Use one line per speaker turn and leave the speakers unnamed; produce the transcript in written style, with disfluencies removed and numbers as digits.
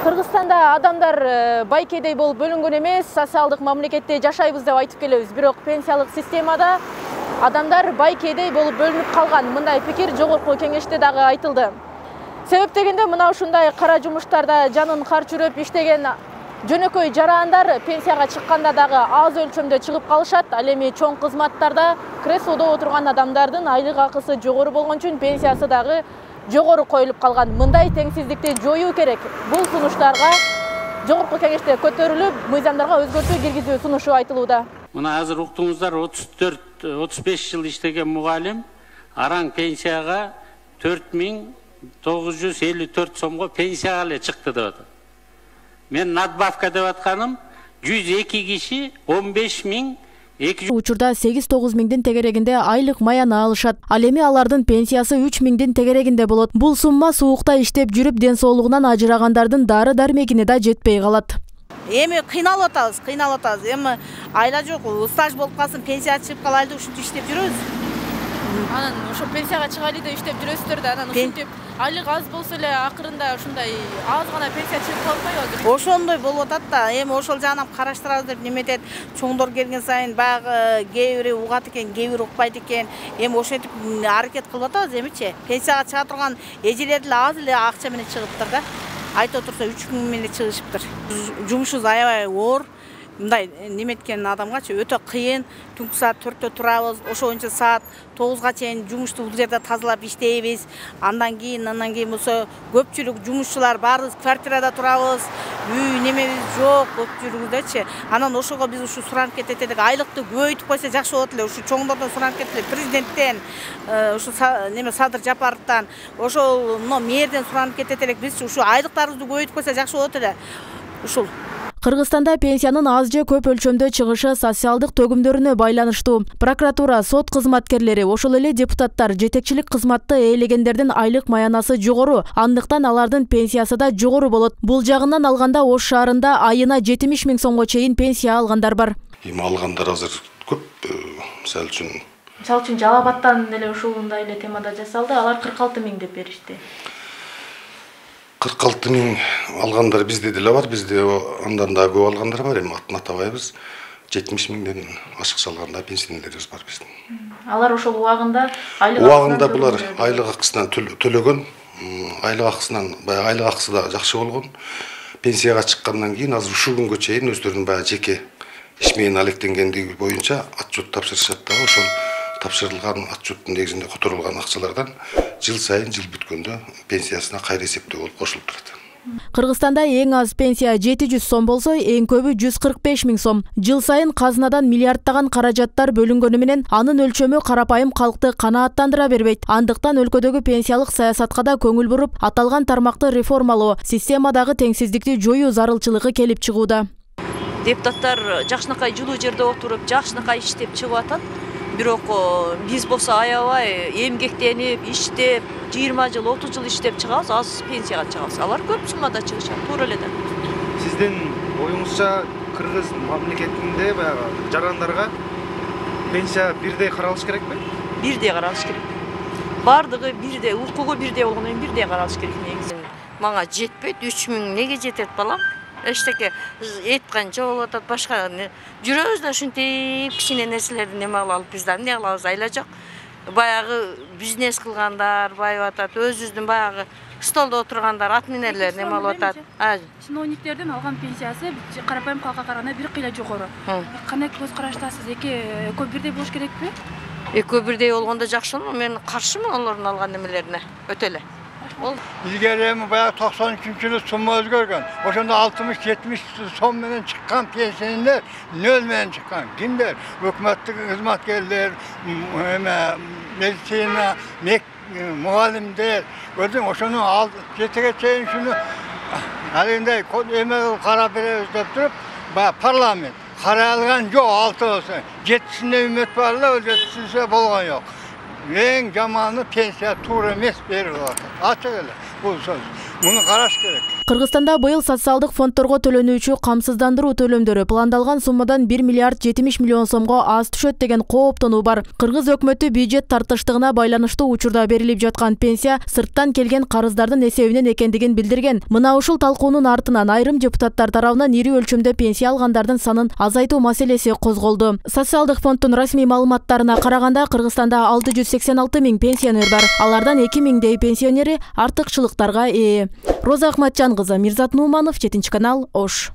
Кыргызстанда адамдар байкедей болуп бөлүнгөн эмес, социалдык мамлекетте жашайбыз деп айтып келебиз. Бирок пенсиялык системада адамдар байкедей болуп бөлүнүп калган. Мындай пикир жогорку кеңеште дагы айтылды. Себеп дегенде мына ушундай кара жумуштарда жанын карчүрөп иштеген жөнөкөй жарандар пенсияга чыкканда дагы аз өлчөмдө чыгып калышат. Ал эми чоң кызматтарда креслодо отурган адамдардын айлык акысы жогору болгон үчүн пенсиясы дагы жогору коюлуп калган. Мындай теңсиздикти жоюу керек. Бул сунуштарга жогорку кеңеште көтөрүлүп, мыйзамдарга өзгөртүү киргизүү сунушу айтылууда.
Мына азыр уктуңуздар 34-35 жыл иштеген мугалим араң пенсияга 4954 сомго пенсияга эле чыкты деп атат. Мен надбавка деп атканым 102 киши 15.000
Учурда 8-9 миңдин тегерегинде айлык маяны алышат. Ал эми алардын пенсиясы 3 миңдин тегерегинде болот. Бул сумма суукта иштеп жүрүп ден соолугунан ажырагандардын дары-дармегине да жетпей калат.
Эми кыйналып атабыз. Эми айла жок, стаж болуп калсын, пенсияга чыгып калайлы ушинтип иштеп жүрөбүз.
Анан ошо пенсияга чыгайлы деп иштеп жүрөсүздөр да, анан ушинтип айлык аз болсо эле акырында ушундай аз гана пенсия чыгып калбайбы азыр?
Ошондой болуп атат да. Эми ошол жагынан караштырабыз деп неметет. Чоңдор келген сайын баягы кээ бири угат экен, кээ бири укпайт экен. Эми ошентип аракет кылып атабыз эмичи. Пенсияга чыга турган эжелер деле аз эле акча менен чыгыптыр да. Айтып отурса 3 миң менен чыгышыптыр. Жумушубуз аябай оор. Мындай неметкен адамгачы өтө кыйын. Түнкү саат 4-тө турабыз. Ошо боюнча саат 9га чейин жумушту бул жерде тазалап иштейбиз. Андан кийин болсо көпчүлүк жумушчулар баарыбыз квартирада турабыз. Үй немебиз жок көпчүлүгүндөчү. Анан ошого биз ушу суранып кетет элек. Айлыкты көбөйтүп койсо жакшы болот эле. Ушу чоңдордон суранып кетет эле. Президенттен, ушу Садыр Жапаровдон, ошол мэрден суранып кетет элек. Биз ушу айлыктарыбызды көбөйтүп койсо жакшы болот эле. Ушул
Кыргызстанда пенсиянын аз же көп өлчөмдө чыгышы социалдык төгүмдөрүнө байланыштуу. Прокуратура, сот кызматкерлери, ошол эле депутаттар жетекчилик кызматты ээлегендердин айлык маянасы жогору, андыктан алардын пенсиясы да жогору болот. Бул жагынан алганда Ош шаарында айына 70 миң сомго чейин пенсия алгандар бар.
Эми алгандар азыр көп, мисалы үчүн
Жалал Абадтан эле ушундай эле темада жасалды, алар 46 миң деп беришти.
46 миң алгандар бизде деле бар, бизде андан да көп алгандар бар, эми атын атабайбыз. 70 миңден ашыкча алганда пенсионерлерибиз бар биздин.
Алар ошол убагында
убагында булар айлык акысынан төлөгөн, айлык акысынан баягы айлык акысы да жакшы болгон. Пенсияга чыккандан кийин азыр ушул күнгө чейин өздөрүнүн баягы жеке иш менен алектенгендиги боюнча отчет тапшырышат да, ошол тапшырылган отчеттун негизинде которулган акчалардан жыл сайын жыл бүткөндө пенсиясына кайра эсептөө болуп кошулуп турат.
Кыргызстанда эң аз пенсия 700 сом болсо, эң көбү 145 миң сом. Жыл сайын казынадан миллиарддаган каражаттар бөлүнгөнү менен анын өлчөмү карапайым калкты канааттандыра бербейт. Андыктан өлкөдөгү пенсиялык саясатка да көңүл буруп, аталган тармакты реформалоо, системадагы теңсиздикти жоюу зарылчылыгы келип чыгууда.
Депутаттар жакшынакай жылуу жерде отуруп, жакшынакай иштеп чыгып атат. Бирок биз болсо аябай эмгектенип, иштеп, 20 жыл, 30 жыл иштеп чыгабыз, аз пенсияга чыгабыз. Алар көп суммада чыгышат, туура эле да.
Сиздин оюңузча Кыргыз мамлекетинде баягы жарандарга пенсия бирдей каралыш керекпи?
Бирдей каралыш керек. Бардыгы бирдей, укугу бирдей болгондон кийин бирдей каралыш керек негизи.
Мага жетпейт, 3 миң неге жетет балам? Эчтеке айткан жок болуп атат, башка жүрөбүз да ушинтип кичине нерселерди неме алып биз да эмне кылабыз, айла жок. Баягы бизнес кылгандар байып атат, өзүбүздүн баягы столдо отургандар, атминерлер неме алып атат.
Чиновниктердин алган пенсиясы карапайым калкка караганда бир кыйла жогору. Кандай көз караштасыз? Экөө бирдей болуш керекпи?
Экөө бирдей болгондо жакшы болот. Мен каршымын алардын алган немелерине. Өтө эле.
İlgari bayağı 93'lü summa özgürgün. O şimdi 60-70 son menen çıkan pensiyeler ne ölmeyen çıkan. Kimler? Hükümetlik hizmetkarlar, medisina, muallimler. Gördün o şunu al, geçeceğin şunu halinde emel kara bire özlep durup parlament. Karalgan yok 6 olsun. 7'sinde ümmet varla o 7'sinde bolgan yok. En zamanı pensiya tur emes verir. Açık öyle. Bu söz. Bunu karaş gerek.
Кыргызстанда быйыл социалдык фондторго төлөнүүчү камсыздандыруу төлөмдөрү пландалган суммадан 1 миллиард 70 миллион сомго аз түшөт деген кооптонуу бар. Кыргыз өкмөтү бюджет тартыштыгына байланыштуу учурда берилип жаткан пенсия сырттан келген карыздардын эсебинен экендигин билдирген. Мына ушул талкуунун артынан айрым депутаттар тарабынан ири өлчөмдө пенсия алгандардын санын азайтуу маселеси козголду. Социалдык фонддун расмий маалыматтарына караганда Кыргызстанда 686 миң пенсионер бар. Алардан 2 миңдей пенсионери артыкчылыктарга ээ. Роза Ахматжан кызы, Мирзат Нуманов, 7 канал, Ош.